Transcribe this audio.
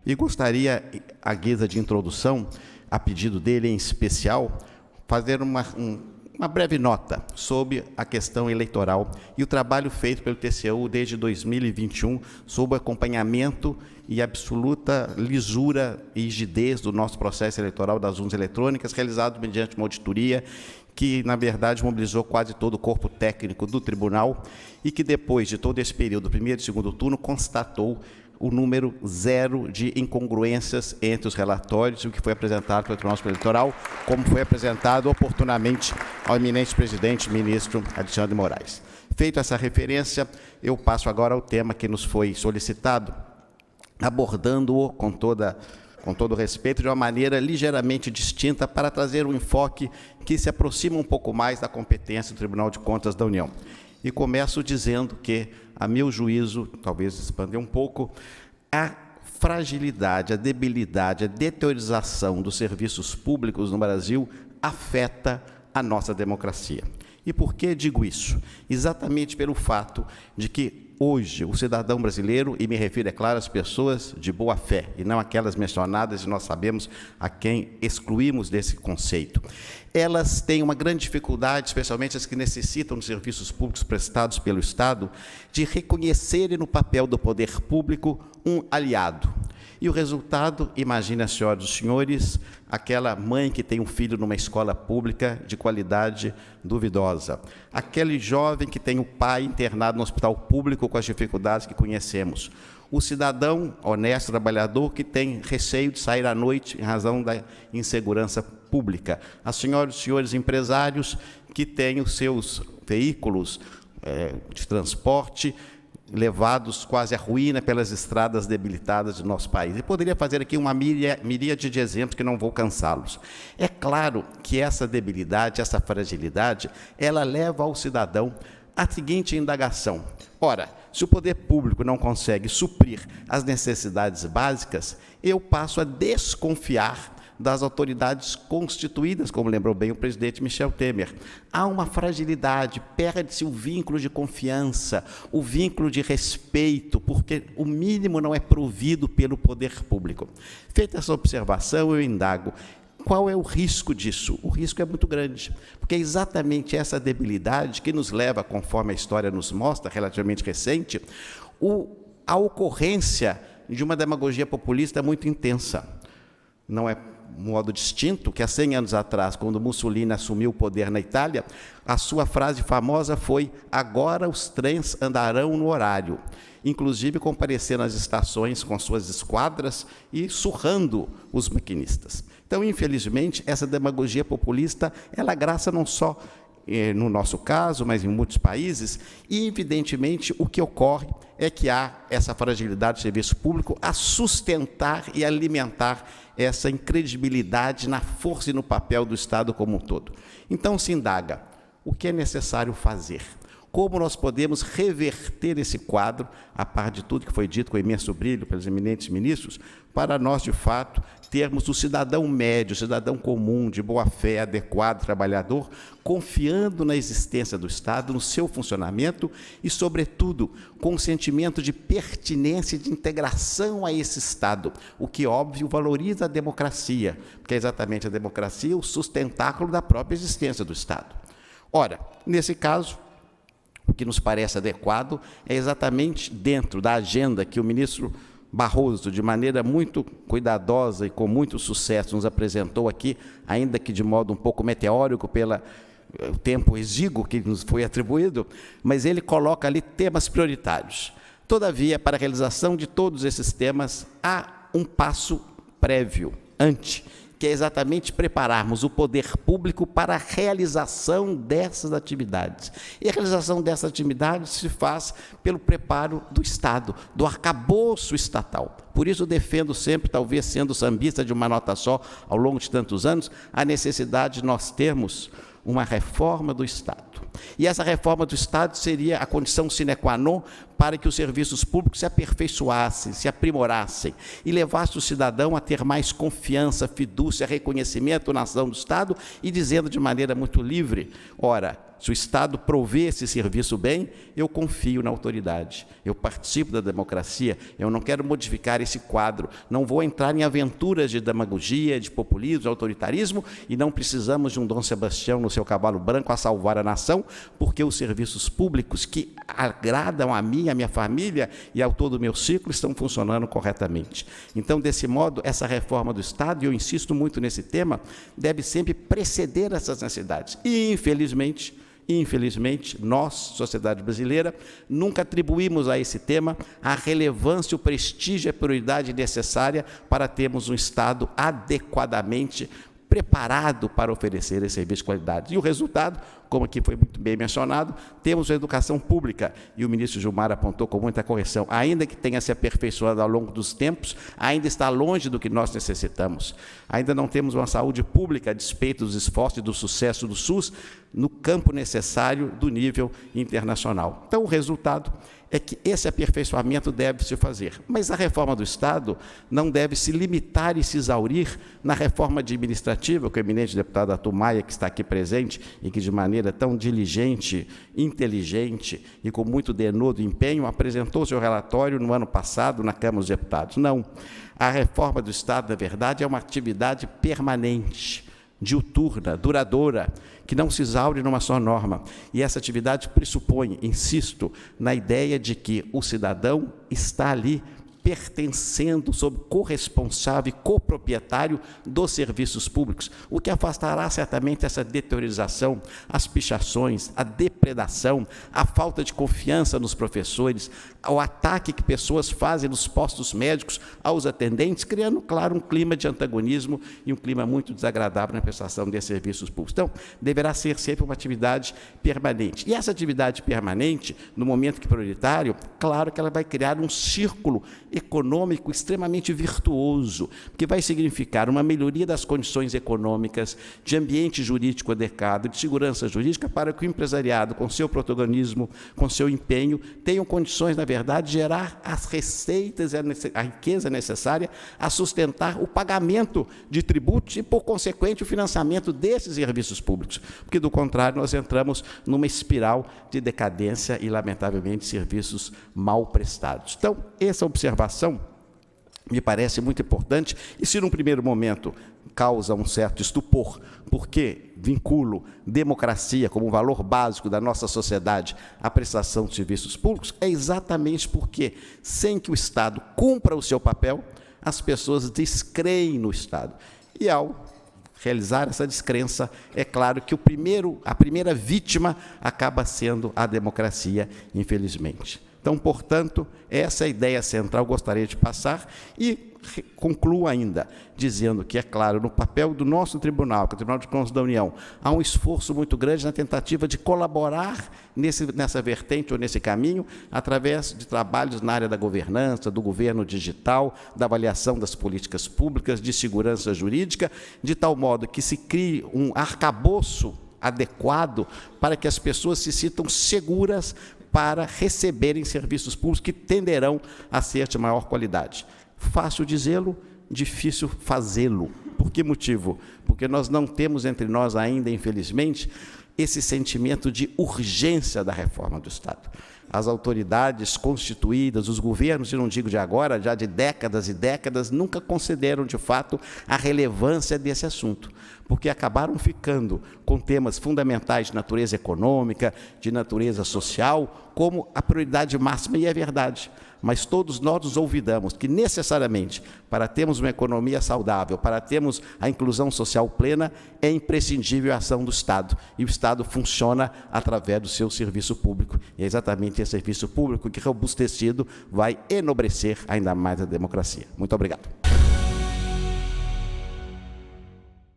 E gostaria, à guisa de introdução, a pedido dele em especial, fazer uma breve nota sobre a questão eleitoral e o trabalho feito pelo TCU desde 2021 sobre o acompanhamento e absoluta lisura e rigidez do nosso processo eleitoral das urnas eletrônicas, realizado mediante uma auditoria que, na verdade, mobilizou quase todo o corpo técnico do tribunal e que, depois de todo esse período, primeiro e segundo turno, constatou o número zero de incongruências entre os relatórios e o que foi apresentado pelo Tribunal Superior Eleitoral, como foi apresentado oportunamente ao eminente presidente, ministro Alexandre de Moraes. Feita essa referência, eu passo agora ao tema que nos foi solicitado, abordando-o com todo respeito, de uma maneira ligeiramente distinta, para trazer um enfoque que se aproxima um pouco mais da competência do Tribunal de Contas da União. E começo dizendo que, a meu juízo, talvez expandir um pouco, a fragilidade, a debilidade, a deteriorização dos serviços públicos no Brasil afeta a nossa democracia. E por que digo isso? Exatamente pelo fato de que hoje o cidadão brasileiro, e me refiro, é claro, às pessoas de boa fé, e não aquelas mencionadas, e nós sabemos a quem excluímos desse conceito, elas têm uma grande dificuldade, especialmente as que necessitam de serviços públicos prestados pelo Estado, de reconhecerem no papel do poder público um aliado. E o resultado, imagine as senhoras e os senhores, aquela mãe que tem um filho numa escola pública de qualidade duvidosa, aquele jovem que tem o pai internado no hospital público com as dificuldades que conhecemos, o cidadão honesto, trabalhador, que tem receio de sair à noite em razão da insegurança pública, as senhoras e os senhores empresários que têm os seus veículos de transporte levados quase à ruína pelas estradas debilitadas do nosso país. E poderia fazer aqui uma miríade de exemplos que não vou cansá-los. É claro que essa debilidade, essa fragilidade, ela leva ao cidadão a seguinte indagação. Ora, se o poder público não consegue suprir as necessidades básicas, eu passo a desconfiar das autoridades constituídas, como lembrou bem o presidente Michel Temer. Há uma fragilidade, perde-se o vínculo de confiança, o vínculo de respeito, porque o mínimo não é provido pelo poder público. Feita essa observação, eu indago, qual é o risco disso? O risco é muito grande, porque é exatamente essa debilidade que nos leva, conforme a história nos mostra, relativamente recente, a ocorrência de uma demagogia populista muito intensa. Não é modo distinto que há 100 anos atrás, quando Mussolini assumiu o poder na Itália, a sua frase famosa foi: agora os trens andarão no horário, inclusive comparecendo às estações com suas esquadras e surrando os maquinistas. Então, infelizmente, essa demagogia populista, ela graça não só no nosso caso, mas em muitos países, e, evidentemente, o que ocorre é que há essa fragilidade do serviço público a sustentar e alimentar essa incredibilidade na força e no papel do Estado como um todo. Então, se indaga, o que é necessário fazer? Como nós podemos reverter esse quadro, a par de tudo que foi dito com imenso brilho pelos eminentes ministros, para nós, de fato, termos o cidadão médio, o cidadão comum, de boa-fé, adequado, trabalhador, confiando na existência do Estado, no seu funcionamento e, sobretudo, com um sentimento de pertinência e de integração a esse Estado, o que, óbvio, valoriza a democracia, porque é exatamente a democracia o sustentáculo da própria existência do Estado. Ora, nesse caso, o que nos parece adequado é exatamente dentro da agenda que o ministro Barroso, de maneira muito cuidadosa e com muito sucesso, nos apresentou aqui, ainda que de modo um pouco meteórico pelo tempo exíguo que nos foi atribuído, mas ele coloca ali temas prioritários. Todavia, para a realização de todos esses temas, há um passo prévio, que é exatamente prepararmos o poder público para a realização dessas atividades. E a realização dessas atividades se faz pelo preparo do Estado, do arcabouço estatal. Por isso, defendo sempre, talvez sendo sambista de uma nota só ao longo de tantos anos, a necessidade de nós termos uma reforma do Estado. E essa reforma do Estado seria a condição sine qua non para que os serviços públicos se aperfeiçoassem, se aprimorassem e levasse o cidadão a ter mais confiança, fidúcia, reconhecimento na ação do Estado e dizendo de maneira muito livre, ora, Se o Estado prover esse serviço bem, eu confio na autoridade, eu participo da democracia, eu não quero modificar esse quadro, não vou entrar em aventuras de demagogia, de populismo, de autoritarismo, e não precisamos de um Dom Sebastião no seu cavalo branco a salvar a nação, porque os serviços públicos que agradam a mim, a minha família e ao todo o meu ciclo estão funcionando corretamente. Então, desse modo, essa reforma do Estado, e eu insisto muito nesse tema, deve sempre preceder essas necessidades. E, infelizmente, nós, sociedade brasileira, nunca atribuímos a esse tema a relevância, o prestígio e a prioridade necessária para termos um Estado adequadamente preparado para oferecer esse serviço de qualidade. E o resultado, como aqui foi muito bem mencionado, temos a educação pública, e o ministro Gilmar apontou com muita correção, ainda que tenha se aperfeiçoado ao longo dos tempos, ainda está longe do que nós necessitamos. Ainda não temos uma saúde pública, a despeito dos esforços e do sucesso do SUS, no campo necessário do nível internacional. Então, o resultado é que esse aperfeiçoamento deve se fazer. Mas a reforma do Estado não deve se limitar e se exaurir na reforma administrativa, que o eminente deputado Arthur Maia, que está aqui presente, e que de maneira tão diligente, inteligente e com muito denodo empenho, apresentou seu relatório no ano passado na Câmara dos Deputados. Não. A reforma do Estado, na verdade, é uma atividade permanente, diuturna, duradoura, que não se exaure numa só norma. E essa atividade pressupõe, insisto, na ideia de que o cidadão está ali pertencendo sob corresponsável e coproprietário dos serviços públicos, o que afastará certamente essa deteriorização, as pichações, a depredação, a falta de confiança nos professores, o ataque que pessoas fazem nos postos médicos aos atendentes, criando, claro, um clima de antagonismo e um clima muito desagradável na prestação de serviços públicos. Então, deverá ser sempre uma atividade permanente. E essa atividade permanente, no momento que prioritário, claro que ela vai criar um círculo econômico extremamente virtuoso, que vai significar uma melhoria das condições econômicas, de ambiente jurídico adequado, de segurança jurídica, para que o empresariado, com seu protagonismo, com seu empenho, tenham condições, na verdade, de gerar as receitas e a riqueza necessária a sustentar o pagamento de tributos e, por consequente, o financiamento desses serviços públicos, porque, do contrário, nós entramos numa espiral de decadência e, lamentavelmente, serviços mal prestados. Então, essa observação me parece muito importante, e se num primeiro momento causa um certo estupor, porque vinculo democracia como um valor básico da nossa sociedade à prestação de serviços públicos, é exatamente porque, sem que o Estado cumpra o seu papel, as pessoas descreem no Estado. E, ao realizar essa descrença, é claro que a primeira vítima acaba sendo a democracia, infelizmente. Então, portanto, essa é a ideia central que eu gostaria de passar, e concluo ainda dizendo que, é claro, no papel do nosso tribunal, que é o Tribunal de Contas da União, há um esforço muito grande na tentativa de colaborar nessa vertente ou nesse caminho, através de trabalhos na área da governança, do governo digital, da avaliação das políticas públicas, de segurança jurídica, de tal modo que se crie um arcabouço adequado para que as pessoas se sintam seguras para receberem serviços públicos que tenderão a ser de maior qualidade. Fácil dizê-lo, difícil fazê-lo. Por que motivo? Porque nós não temos entre nós ainda, infelizmente, esse sentimento de urgência da reforma do Estado. As autoridades constituídas, os governos, e não digo de agora, já de décadas e décadas, nunca consideram, de fato, a relevância desse assunto, porque acabaram ficando com temas fundamentais de natureza econômica, de natureza social, como a prioridade máxima, e é verdade. Mas todos nós nos olvidamos que, necessariamente, para termos uma economia saudável, para termos a inclusão social plena, é imprescindível a ação do Estado. E o Estado funciona através do seu serviço público. E é exatamente esse serviço público que, robustecido, vai enobrecer ainda mais a democracia. Muito obrigado.